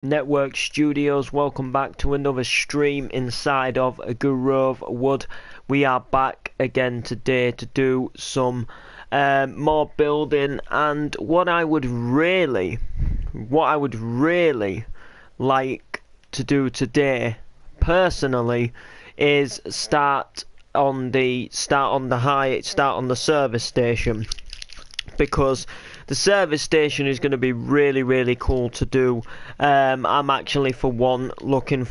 Network Studios. Welcome back to another stream inside of Grovewood. We are back again today to do some more building, and what I would really like to do today personally is start on the service station, because the service station is going to be really cool to do. I'm actually, for one, looking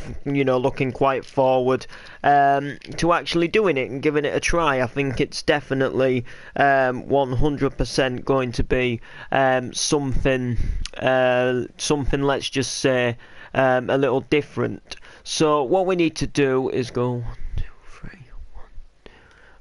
quite forward to actually doing it and giving it a try. I think it's definitely 100% going to be something, let's just say, a little different. So what we need to do is go 1, 2, 3.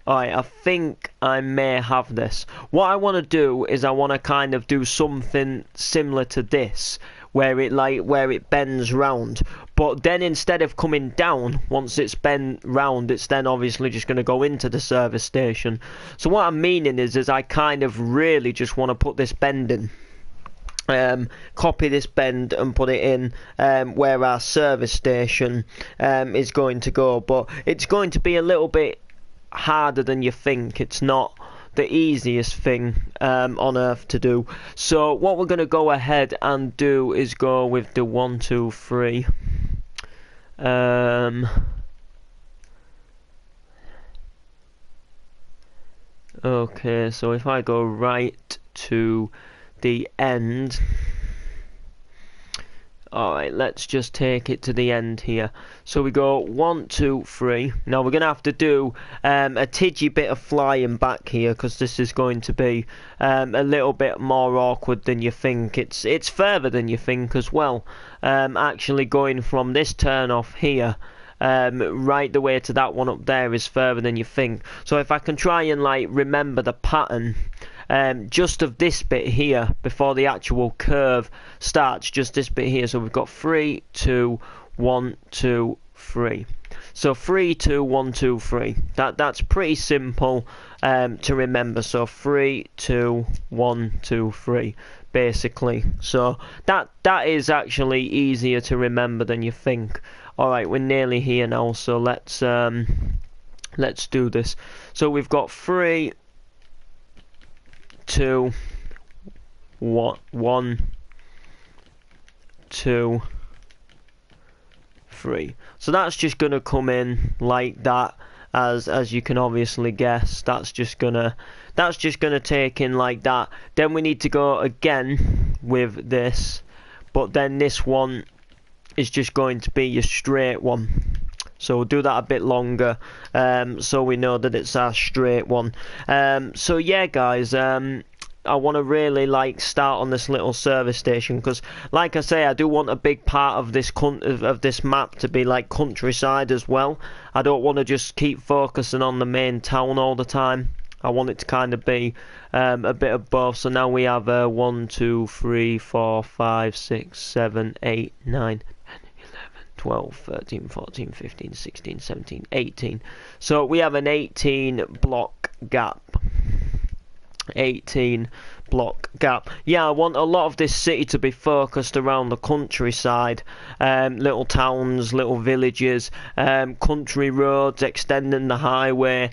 Alright, I think I may have this. What I want to do is I want to kind of do something similar to this, where it bends round. But then instead of coming down, once it's bent round, it's then obviously just going to go into the service station. So what I'm meaning is I kind of really just want to put this bend in. Copy this bend and put it in where our service station is going to go. But it's going to be a little bit harder than you think. It's not the easiest thing on earth to do. So what we're going to go ahead and do is go with the 1, 2, 3. Okay, so if I go right to the end. Alright, let's just take it to the end here. So we go 1, 2, 3. Now we're going to have to do a tidgy bit of flying back here, because this is going to be a little bit more awkward than you think. It's further than you think as well. Actually going from this turn off here right the way to that one up there is further than you think. So if I can try and remember the pattern just of this bit here before the actual curve starts, just this bit here. So we've got 3, 2, 1, 2, 3. So 3, 2, 1, 2, 3. That's pretty simple to remember. So 3, 2, 1, 2, 3, basically. So that is actually easier to remember than you think. All right, we're nearly here now. So let's do this. So we've got 3, 2, 1, 2, 3. So that's just gonna come in like that, as you can obviously guess. That's just gonna take in like that. Then we need to go again with this, but then this one is just going to be your straight one. So we'll do that a bit longer, so we know that it's our straight one. So yeah, guys, I want to really start on this little service station, because, like I say, I do want a big part of this map to be countryside as well. I don't want to just keep focusing on the main town all the time. I want it to kind of be a bit of both. So now we have 1, 2, 3, 4, 5, 6, 7, 8, 9. 12, 13, 14, 15, 16, 17, 18. So we have an 18 block gap. 18 block gap. Yeah, I want a lot of this city to be focused around the countryside. Little towns, little villages, country roads extending the highway,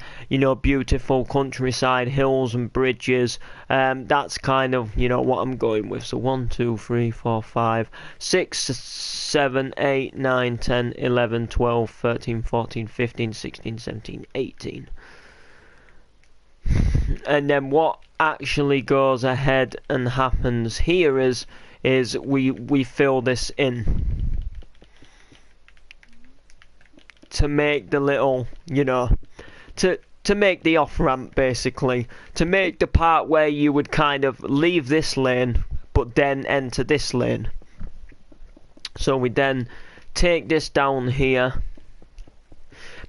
beautiful countryside hills and bridges. That's kind of, what I'm going with. So 1, 2, 3, 4, 5, 6, 7, 8, 9, 10, 11, 12, 13, 14, 15, 16, 17, 18. And then what actually goes ahead and happens here is we fill this in to make the little, to make the off ramp, basically, to make the part where you would kind of leave this lane but then enter this lane. So we then take this down here.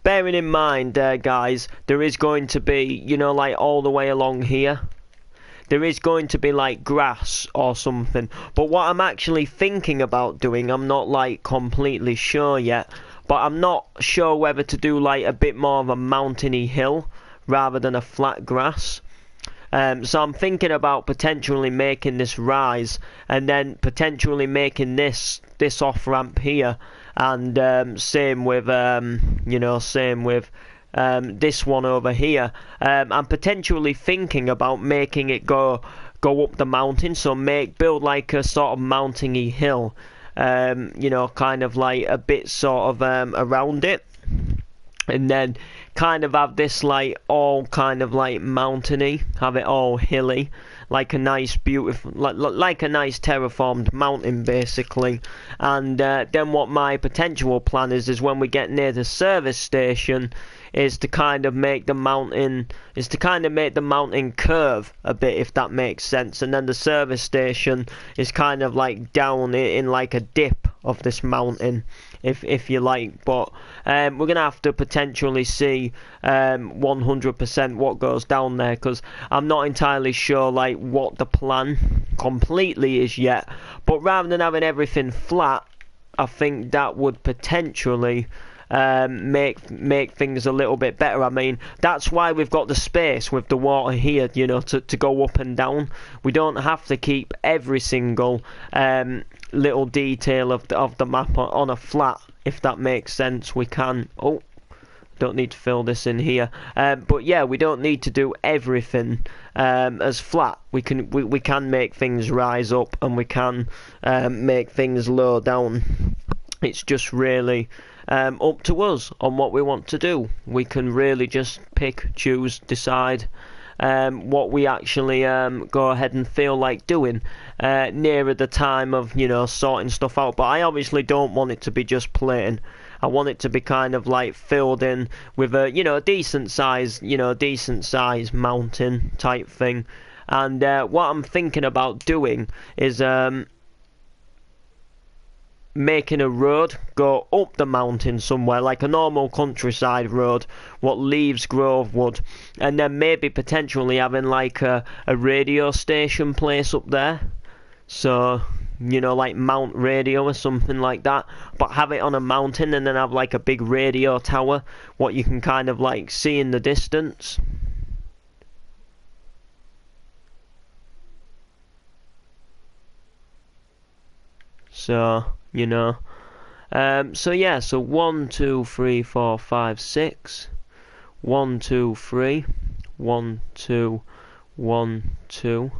Bearing in mind, guys, there is going to be, all the way along here, there is going to be grass or something. But what I'm actually thinking about doing, I'm not completely sure yet, but I'm not sure whether to do a bit more of a mountainy hill rather than a flat grass. So I'm thinking about potentially making this rise, and then potentially making this off ramp here, and same with same with this one over here. I'm potentially thinking about making it go up the mountain, so build like a sort of mountainy hill, kind of like a bit sort of around it, and then kind of have this like all kind of like mountainy, have it all hilly, like a nice beautiful, like a nice terraformed mountain basically. And then what my potential plan is when we get near the service station, is to kind of make the mountain curve a bit, if that makes sense, and then the service station is kind of like down in like a dip of this mountain, if you like. But we're gonna have to potentially see 100% what goes down there, because I'm not entirely sure like what the plan completely is yet. But rather than having everything flat, I think that would potentially make things a little bit better. I mean, that's why we've got the space with the water here, to go up and down. We don't have to keep every single little detail of the map on a flat, if that makes sense. We can, don't need to fill this in here, but yeah, we don't need to do everything as flat. We can make things rise up, and we can make things low down. It's just really up to us on what we want to do. We can really just pick, choose, decide what we actually go ahead and feel like doing nearer the time of sorting stuff out. But I obviously don't want it to be just plain. I want it to be kind of like filled in with a decent size mountain type thing. And what I'm thinking about doing is making a road go up the mountain somewhere, like a normal countryside road what leaves Grovewood, and then maybe potentially having like a radio station place up there, so like Mount Radio or something like that, but have it on a mountain, and then have like a big radio tower what you can kind of like see in the distance. So so 1 2 3 4 5 6, 1 2 3, 1 2 1 2.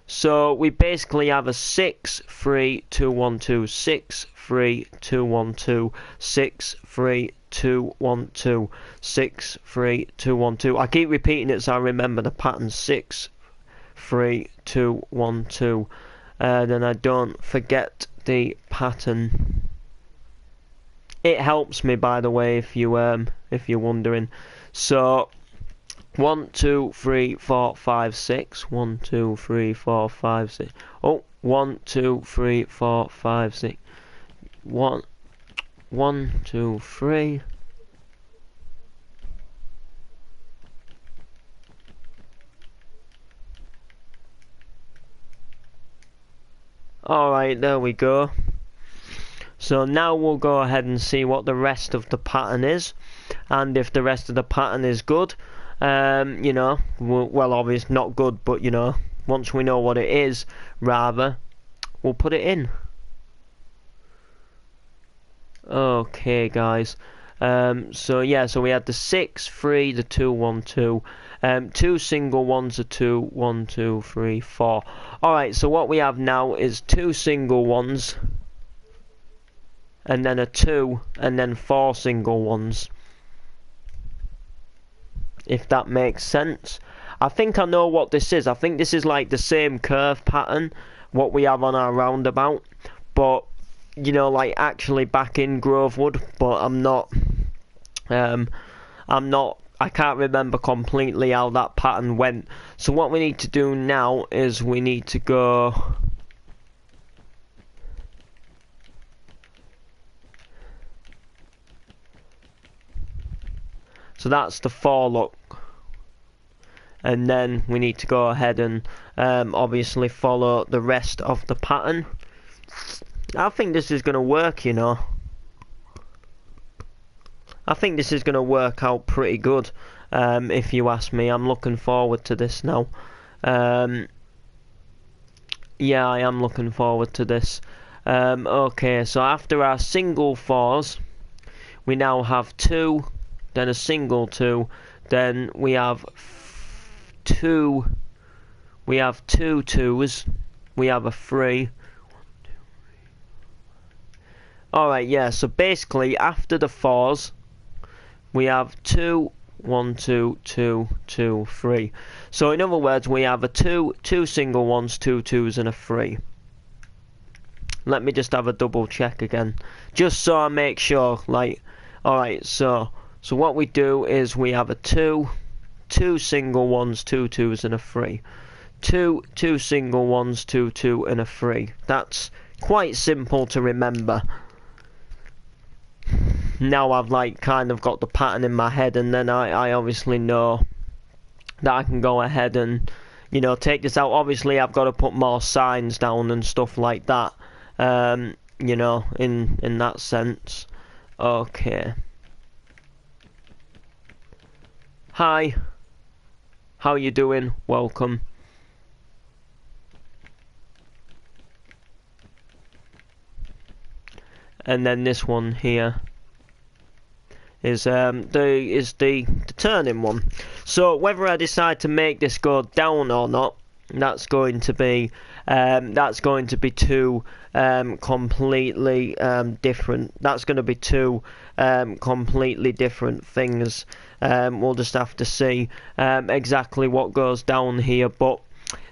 So we basically have a 6 3 2 1 2, 6 3 2 1 2, 6 3 2 1 2, 6 3 2 1 2. I keep repeating it so I remember the pattern. 6 3 2 1 2. Then I don't forget the pattern. It helps me, by the way, if you're wondering. So 1 2 3 4 5 6. 1 2 3 4 5 6. 1 2 3 4 5 6. 1 2 3. Alright, there we go. So now we'll go ahead and see what the rest of the pattern is, and if the rest of the pattern is good, well, obviously not good, but once we know what it is, rather, we'll put it in. Okay, guys. So we had the 6 3, the 2 1 2, 2 single ones, a 2 1 2 3 4. Alright, so what we have now is 2 single ones, and then a 2, and then 4 single ones, if that makes sense. I think I know what this is. I think this is like the same curve pattern what we have on our roundabout, but like actually back in Grovewood, but I can't remember completely how that pattern went. So what we need to do now is we need to go so that's the forelock, and then we need to go ahead and obviously follow the rest of the pattern. I think this is going to work, I think this is going to work out pretty good. if you ask me. I'm looking forward to this now. Yeah, I am looking forward to this. Okay, so after our single 4s, we now have 2, then a single 2, then we have 2, we have 2 2s, we have a 3. Alright, yeah, so basically after the 4s, we have 2, 1 2 2 2 3. So in other words, we have a 2 single 1s, 2 2s and a 3. Let me just have a double check again, just so I make sure. Like, alright, so what we do is we have a 2 single 1s, 2 2s and a 3. 2 single 1s, 2 2 and a 3. That's quite simple to remember. Now I've like kind of got the pattern in my head, and then I obviously know that I can go ahead and, you know, take this out. Obviously I've got to put more signs down and stuff like that, you know, in that sense. Okay. Hi. How you doing? Welcome. And then this one here is the turning one. So whether I decide to make this go down or not, that's going to be two completely different. That's going to be two completely different things. We'll just have to see exactly what goes down here. But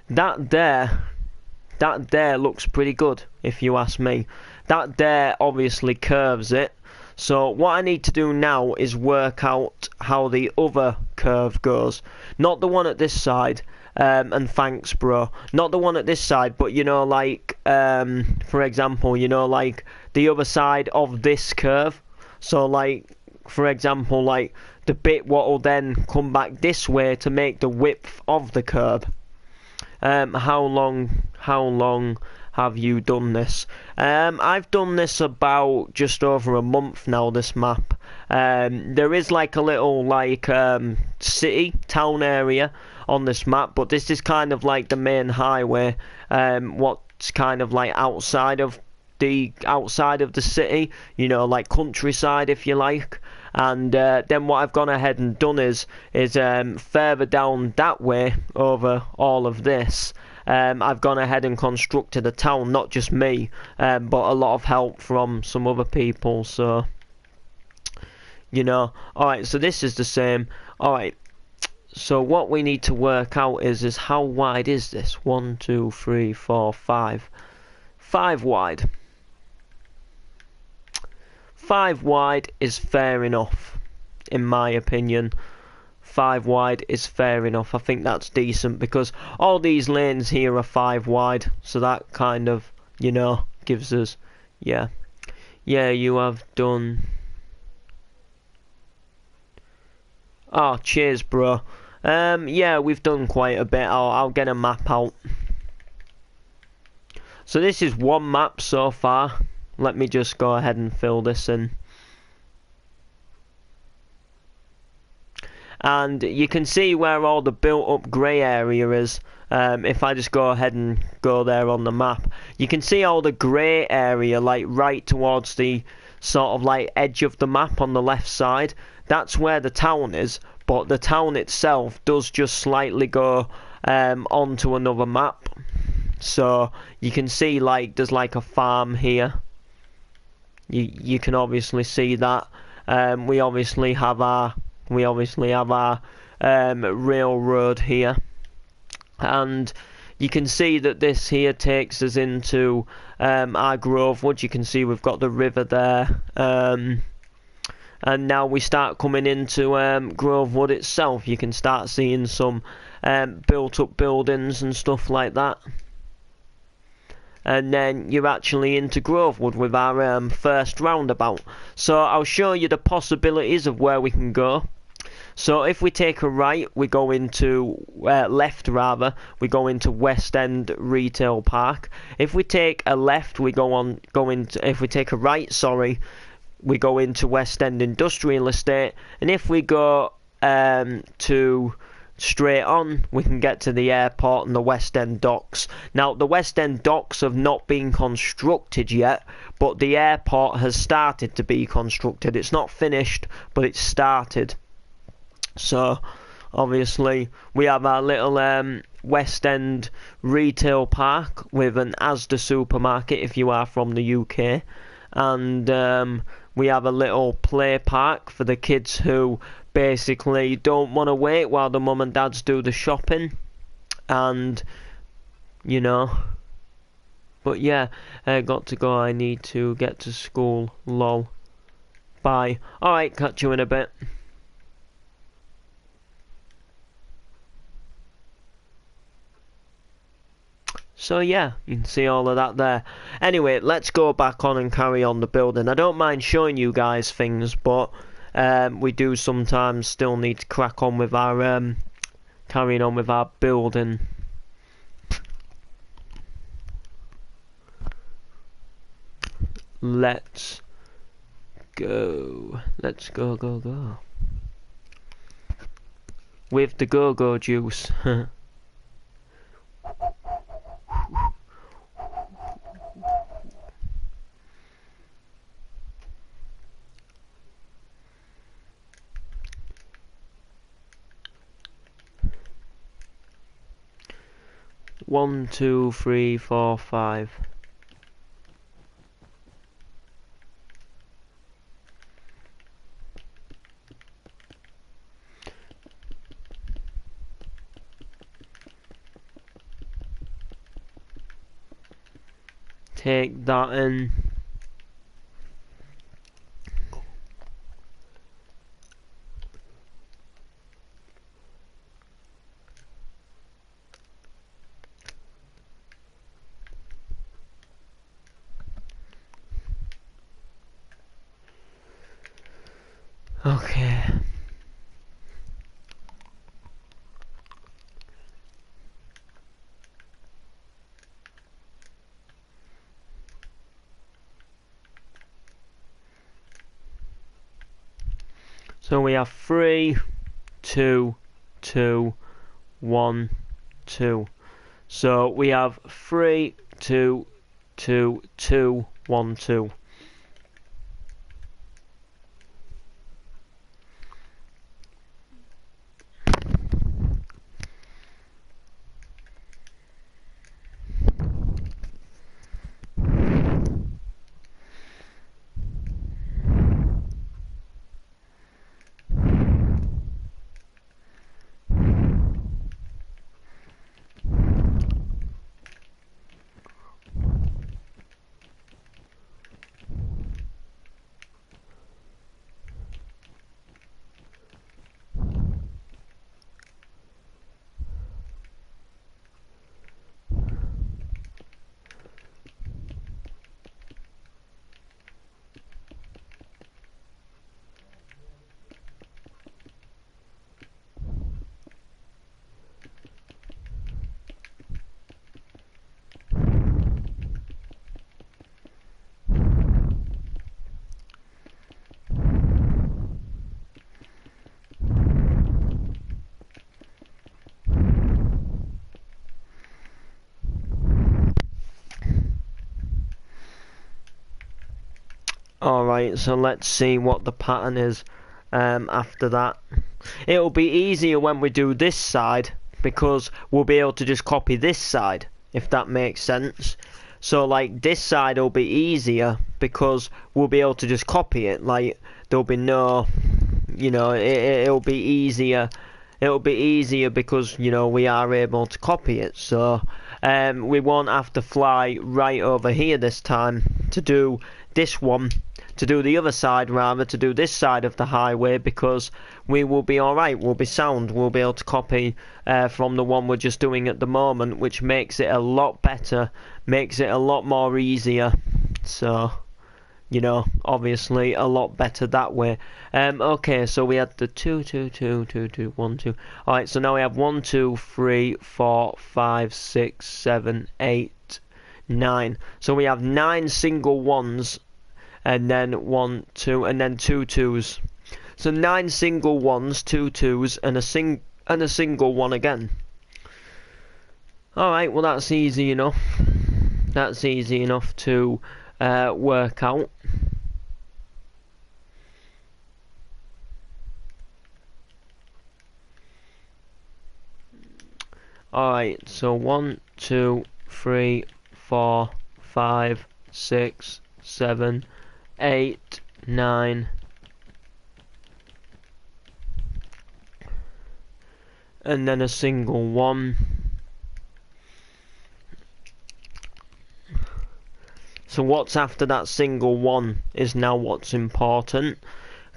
that there looks pretty good, if you ask me. That there obviously curves it. So what I need to do now is work out how the other curve goes. Not the one at this side, and thanks bro. Not the one at this side, but you know, like, for example, you know, like the other side of this curve. So like, for example, like the bit what will then come back this way to make the width of the curve. How long have you done this? I've done this about just over a month now, this map. There is like a little like city, town area on this map, but this is kind of like the main highway, what's kind of like outside of the city, you know, like countryside if you like. And then what I've gone ahead and done is further down that way over all of this, I've gone ahead and constructed a town, not just me, but a lot of help from some other people. So, you know, alright, so this is the same. Alright, so what we need to work out is how wide is this? 1 2 3 4 5 wide. 5 wide is fair enough, in my opinion. 5 wide is fair enough. I think that's decent because all these lanes here are 5 wide, so that kind of, you know, gives us, yeah, you have done. Oh, cheers, bro. Yeah, we've done quite a bit. I'll get a map out. So this is one map so far. Let me just go ahead and fill this in. And you can see where all the built up grey area is. If I just go ahead and go there on the map, you can see all the grey area like right towards the sort of like edge of the map on the left side. That's where the town is, but the town itself does just slightly go onto another map. So you can see like there's like a farm here. You can obviously see that. We obviously have our railroad here, and you can see that this here takes us into our Grovewood. You can see we've got the river there, and now we start coming into Grovewood itself. You can start seeing some built up buildings and stuff like that. And then you're actually into Grovewood with our first roundabout. So I'll show you the possibilities of where we can go. So if we take a right, we go into left rather. We go into West End Retail Park. If we take a left, we if we take a right, sorry, we go into West End Industrial Estate. And if we go to straight on, we can get to the airport and the West End docks. Now, the West End docks have not been constructed yet, but the airport has started to be constructed. It's not finished, but it's started. So, obviously, we have our little West End retail park with an Asda supermarket if you are from the UK. And we have a little play park for the kids who basically don't want to wait while the mum and dads do the shopping. And, you know. But yeah, got to go. I need to get to school. Lol. Bye. Alright, catch you in a bit. So yeah, you can see all of that there. Anyway, let's go back on and carry on the building. I don't mind showing you guys things, but we do sometimes still need to crack on with our carrying on with our building. Let's go. Let's go. With the go juice. One, two, three, four, five. Take that in. Okay. So we have 3, 2, 2, 1, 2. So we have 3, 2, 2, 2, 1, 2. Alright, so let's see what the pattern is after that. It'll be easier when we do this side, because we'll be able to just copy this side, if that makes sense. So like this side will be easier because we'll be able to just copy it. Like there'll be no, you know, it'll be easier. It'll be easier because, you know, we are able to copy it. So we won't have to fly right over here this time to do this one, to do the other side rather, to do this side of the highway, because we will be alright, we'll be sound, we'll be able to copy from the one we're just doing at the moment, which makes it a lot better, makes it a lot more easier. So, you know, obviously a lot better that way. Okay, so we had the 2, 2, 2, 2, 2, 1, 2. Alright, so now we have 1, 2, 3, 4, 5, 6, 7, 8, 9. So we have 9 single ones, and then 1, 2, and then 2 2s. So 9 single ones, 2 twos, and a single one again. Alright, well that's easy enough. That's easy enough to work out. Alright, so 1, 2, 3, 4, 5, 6, 7, 8, 9. And then a single one. So what's after that single one is now what's important.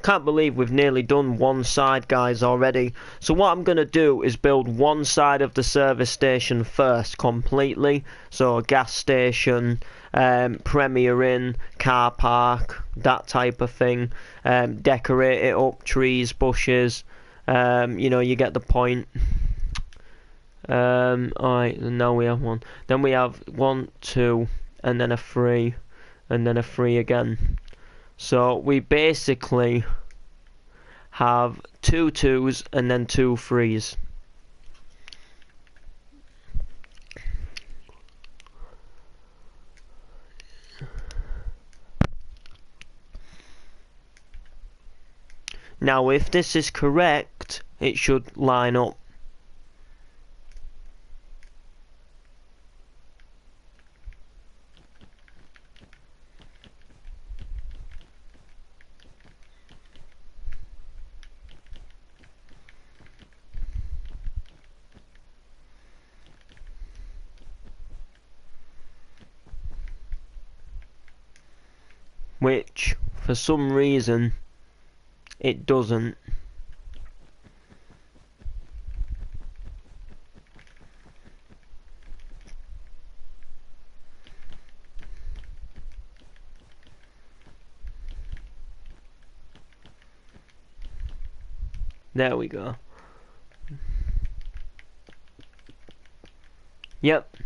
Can't believe we've nearly done one side, guys, already. So what I'm going to do is build one side of the service station first completely. So a gas station, Premier Inn, car park, that type of thing. Decorate it up, trees, bushes. You know, you get the point. Alright, now we have one. Then we have 1, 2, and then a 3, and then a 3 again. So we basically have 2 2s and then 2 3s. Now if this is correct, it should line up. Which, for some reason, it doesn't. There we go. Yep.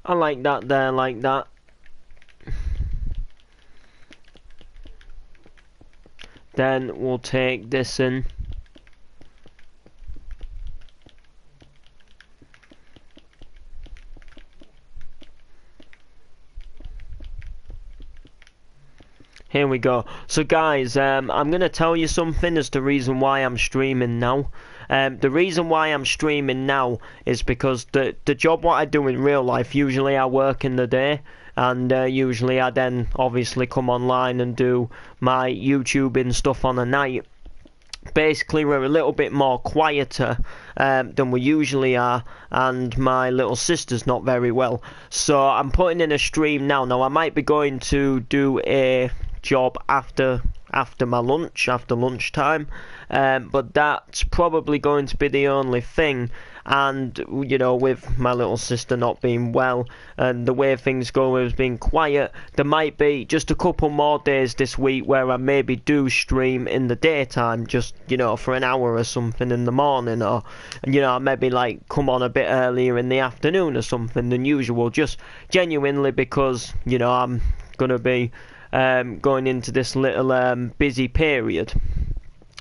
I like that there, like that. Then we'll take this in. Here we go. So guys, I'm going to tell you something as the reason why I'm streaming now. The reason why I'm streaming now is because the job what I do in real life, usually I work in the day, and usually I then obviously come online and do my YouTubing stuff on a night. Basically we're a little bit more quieter than we usually are, and my little sister's not very well, so I'm putting in a stream now. I might be going to do a job after my lunch, after lunchtime, but that's probably going to be the only thing. And you know, with my little sister not being well and the way things go with being quiet, there might be just a couple more days this week where I maybe do stream in the daytime, just, you know, for an hour or something in the morning, or, you know, maybe like come on a bit earlier in the afternoon or something than usual, just genuinely because, you know, I'm gonna be going into this little busy period,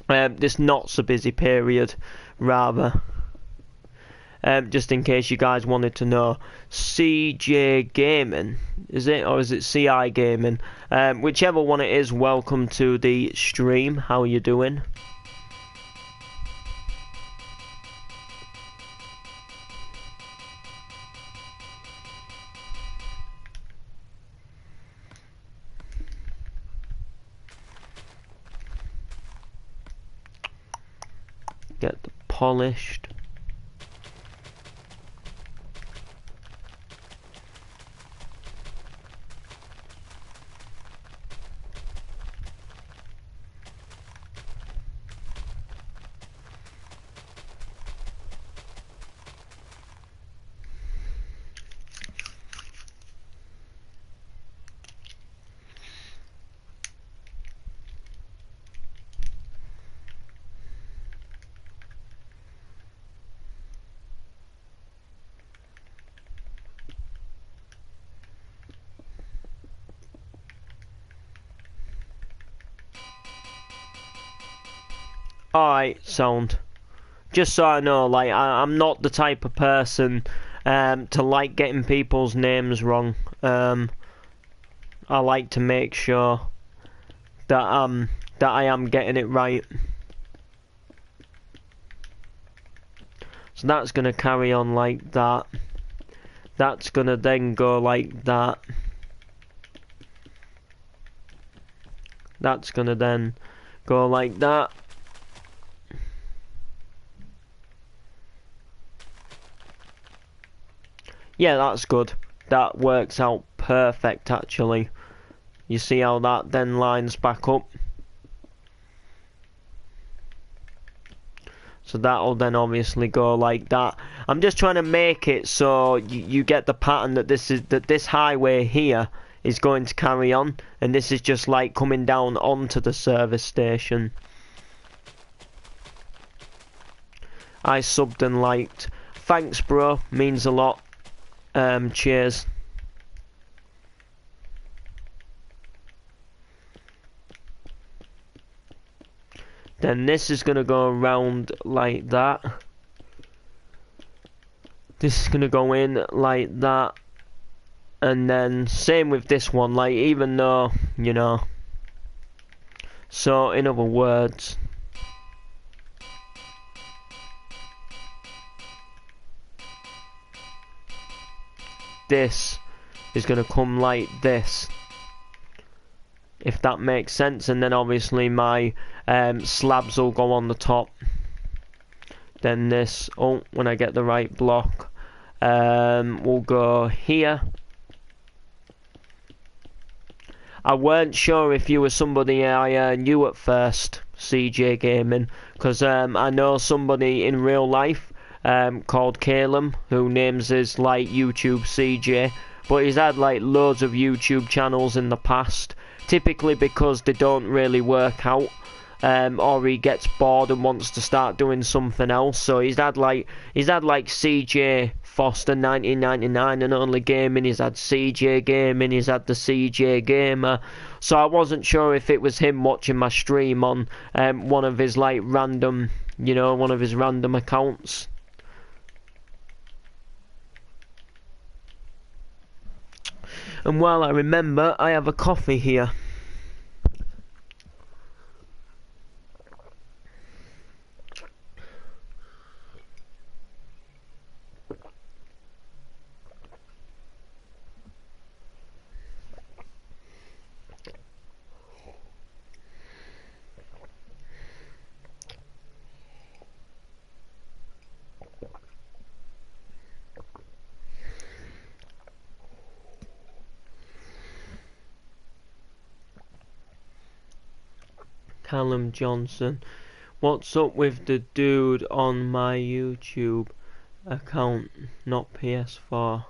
this not so busy period rather. Just in case you guys wanted to know, CJ Gaming, is it, or is it CI Gaming? Whichever one it is, welcome to the stream. How are you doing? Get the polished. Alright, sound. Just so I know, like, I'm not the type of person to like getting people's names wrong. I like to make sure that I am getting it right. So that's going to carry on like that. That's going to then go like that. That's going to then go like that. Yeah, that's good. That works out perfect, actually. You see how that then lines back up? So that'll then obviously go like that. I'm just trying to make it so you get the pattern that this highway here is going to carry on, and this is just like coming down onto the service station. I subbed and liked. Thanks, bro. Means a lot. Cheers. Then this is going to go around like that. This is going to go in like that. And then same with this one, like, even though, you know. So, in other words, this is going to come like this, if that makes sense. And then obviously my slabs will go on the top. Then this, oh, when I get the right block, we'll go here. I weren't sure if you were somebody I knew at first, CJ Gaming, because I know somebody in real life called Calum, who names his like YouTube CJ, but he's had like loads of YouTube channels in the past, typically because they don't really work out, or he gets bored and wants to start doing something else. So he's had like CJ Foster 1999 and Only Gaming, he's had CJ Gaming, he's had the CJ Gamer. So I wasn't sure if it was him watching my stream on one of his like random, you know, one of his random accounts. And while I remember, I have a coffee here. Callum Johnson. What's up with the dude on my YouTube account, not PS4?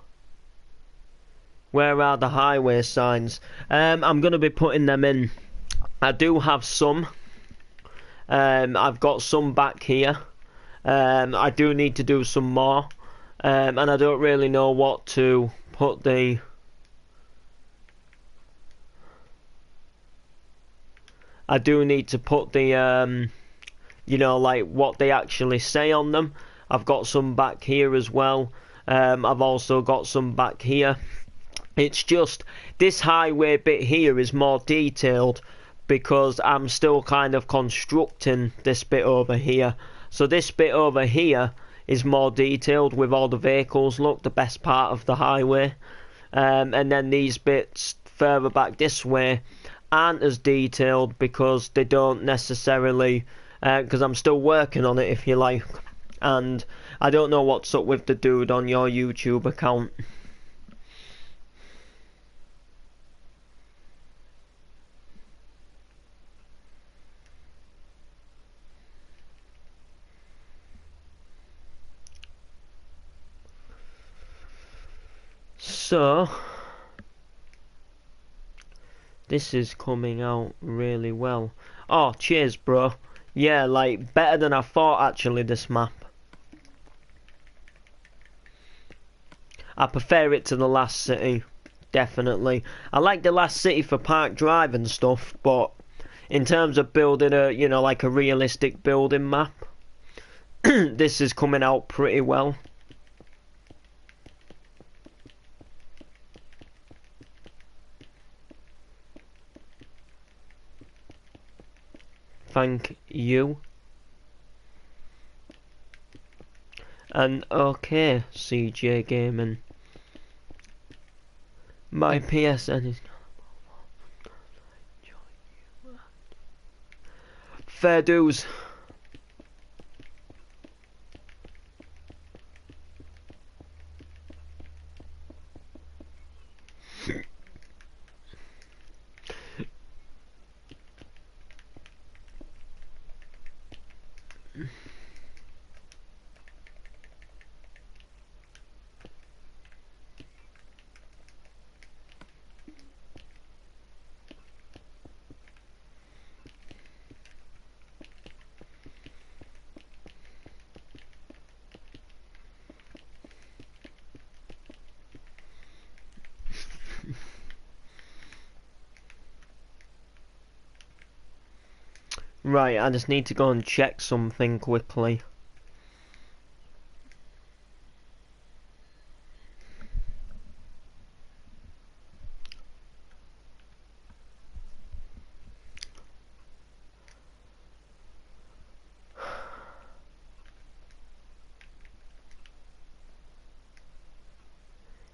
Where are the highway signs? I'm going to be putting them in. I do have some. I've got some back here. I do need to do some more. And I don't really know what to put the... I do need to put the, you know, like what they actually say on them. I've got some back here as well. I've also got some back here. It's just, this highway bit here is more detailed because I'm still kind of constructing this bit over here. So this bit over here is more detailed with all the vehicles, look, the best part of the highway. And then these bits further back this way aren't as detailed because they don't necessarily, because I'm still working on it, if you like, and I don't know what's up with the dude on your YouTube account. So this is coming out really well. Oh, cheers, bro. Yeah, like, better than I thought, actually, this map. I prefer it to the last city, definitely. I like the last city for Park Drive and stuff, but, in terms of building a, you know, like a realistic building map, this is coming out pretty well. Thank you. And okay, CJ Gaming. My PSN is fair dues. Right, I just need to go and check something quickly.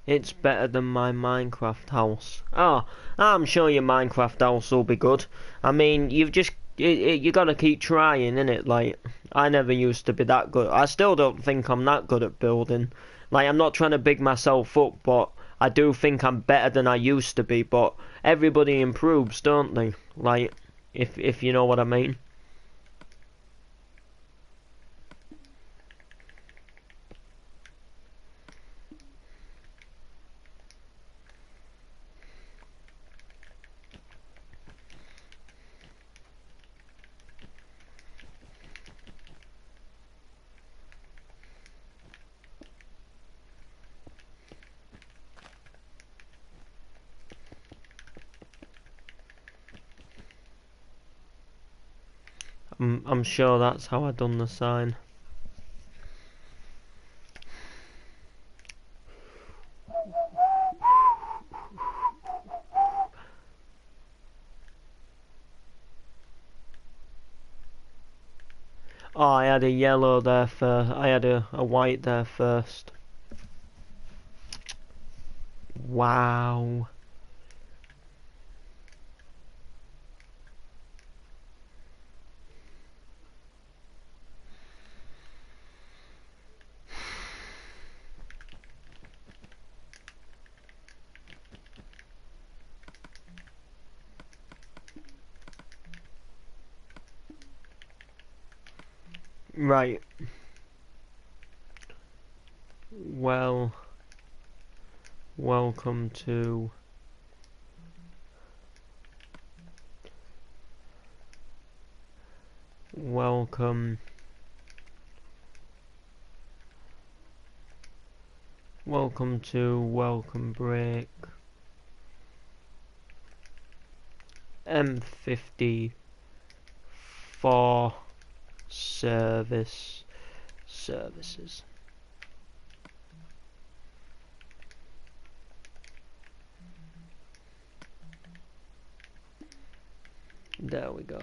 It's better than my Minecraft house. Oh, I'm sure your Minecraft house will be good. I mean, you've just you gotta keep trying, innit? Like, I never used to be that good. I still don't think I'm that good at building. Like, I'm not trying to big myself up, but I do think I'm better than I used to be. But everybody improves, don't they? Like, if you know what I mean. I'm sure that's how I done the sign. Oh, I had a yellow there first. I had a white there first. Wow. Right. Well, welcome to welcome to welcome break M54 services. There we go.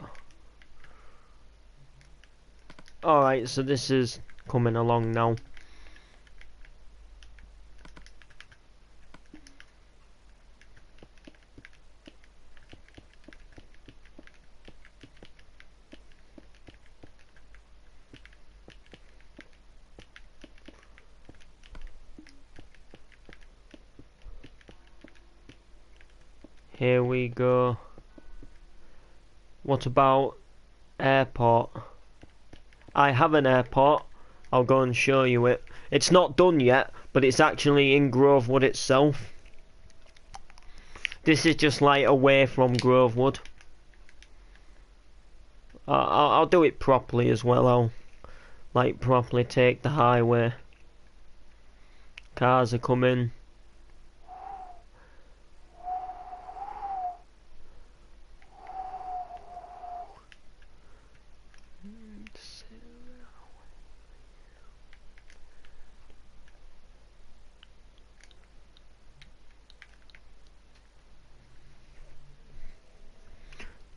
Alright, so this is coming along now. Here we go. What about airport? I have an airport. I'll go and show you it. It's not done yet, but it's actually in Grovewood itself. This is just like away from Grovewood. I'll do it properly as well. I'll like properly take the highway. Cars are coming.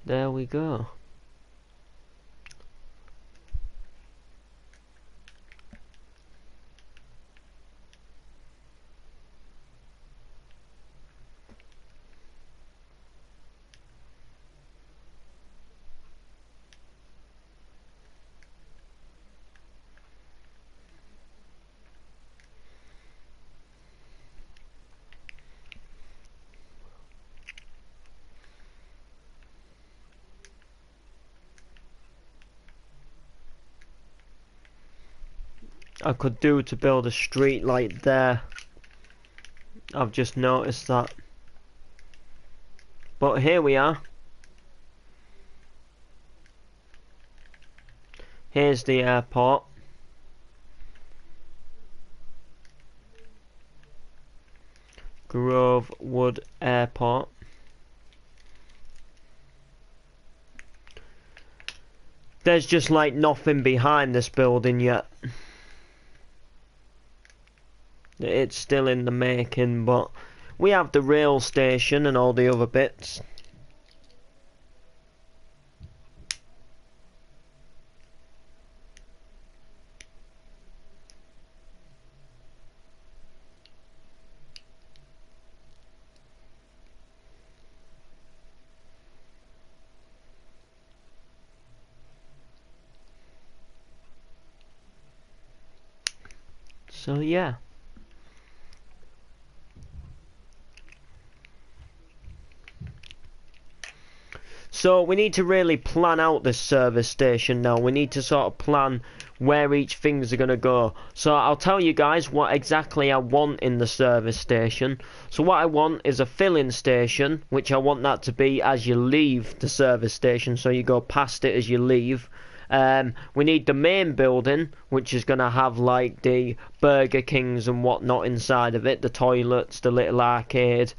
There we go. I could do to build a street light there. I've just noticed that. But here we are. Here's the airport. Grovewood Airport. There's just like nothing behind this building yet. It's still in the making, but we have the rail station and all the other bits. So yeah. So we need to really plan out this service station now. We need to sort of plan where each things are going to go. So I'll tell you guys what exactly I want in the service station. So what I want is a filling station, which I want that to be as you leave the service station, so you go past it as you leave. We need the main building, which is going to have like the Burger Kings and whatnot inside of it, the toilets, the little arcade,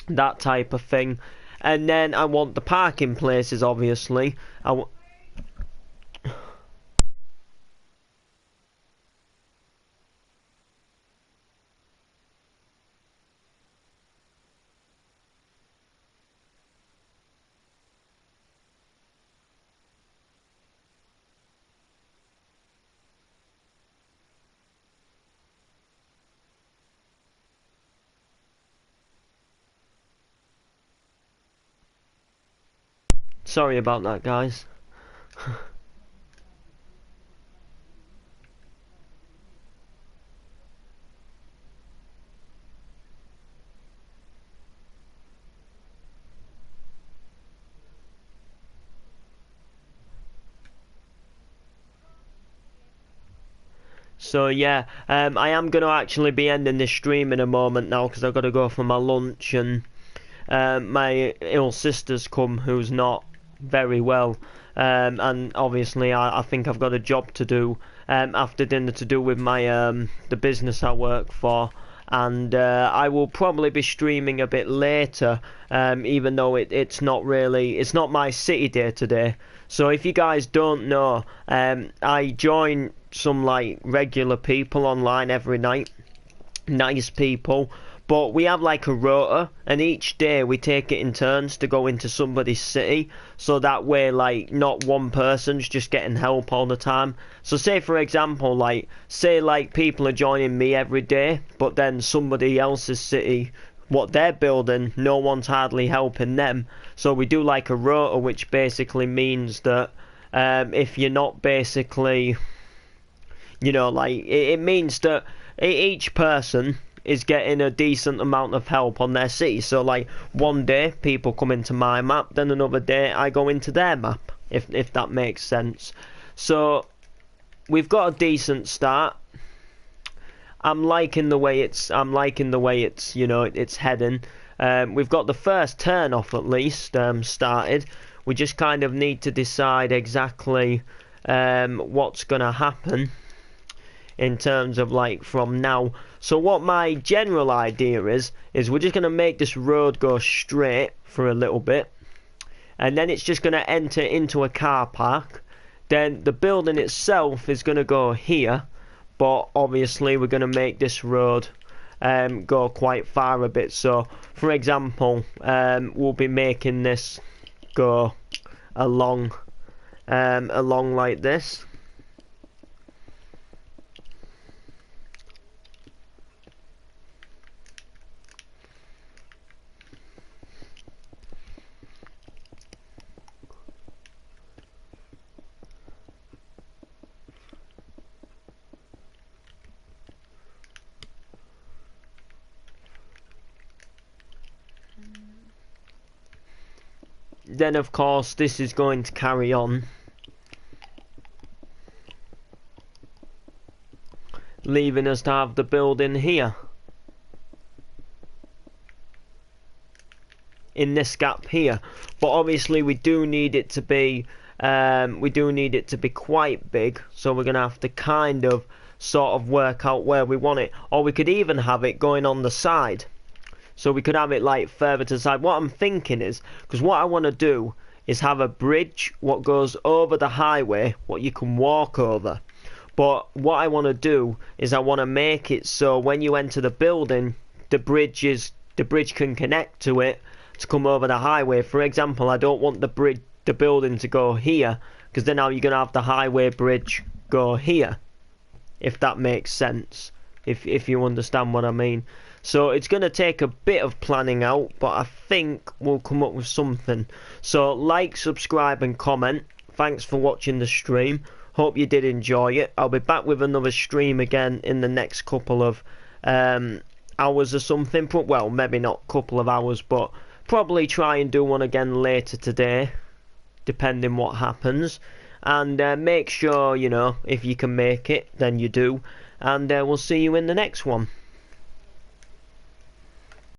that type of thing. And then I want the parking places, obviously. Sorry about that, guys. So yeah, I am going to actually be ending this stream in a moment now, because I've got to go for my lunch, and my ill sister's come, who's not very well, and obviously I think I've got a job to do after dinner to do with my the business I work for, and I will probably be streaming a bit later, even though it's not my city day today. So if you guys don't know, I join some like regular people online every night, nice people. But we have like a rota, and each day we take it in turns to go into somebody's city, so that way like not one person's just getting help all the time. So say for example, say people are joining me every day, but then somebody else's city, what they're building, no one's hardly helping them. So we do like a rota, which basically means that if you're not basically, it means that each person is getting a decent amount of help on their city. So like one day people come into my map, then another day I go into their map, if that makes sense. So we've got a decent start. I'm liking the way it's it's heading. We've got the first turn off at least started. We just kind of need to decide exactly what's gonna happen in terms of from now. So what my general idea is we're just going to make this road go straight for a little bit, and then it's just going to enter into a car park. Then the building itself is going to go here, but obviously we're going to make this road go quite far a bit. So for example, we'll be making this go along like this. Then of course this is going to carry on, leaving us to have the building here in this gap here. But obviously we do need it to be quite big, so we're gonna have to kind of sort of work out where we want it. Or we could even have it going on the side. So we could have it like further to the side. What I'm thinking is, because what I want to do is have a bridge what goes over the highway, what you can walk over. But what I want to do is I want to make it so when you enter the building, the bridge can connect to it to come over the highway. For example, I don't want the building to go here, because then now you're gonna have the highway bridge go here, if that makes sense. If you understand what I mean. So it's going to take a bit of planning out, but I think we'll come up with something. So like, subscribe and comment. Thanks for watching the stream. Hope you did enjoy it. I'll be back with another stream again in the next couple of hours or something. Well, maybe not couple of hours, but probably try and do one again later today, depending what happens. And make sure, you know, if you can make it, then you do. And we'll see you in the next one.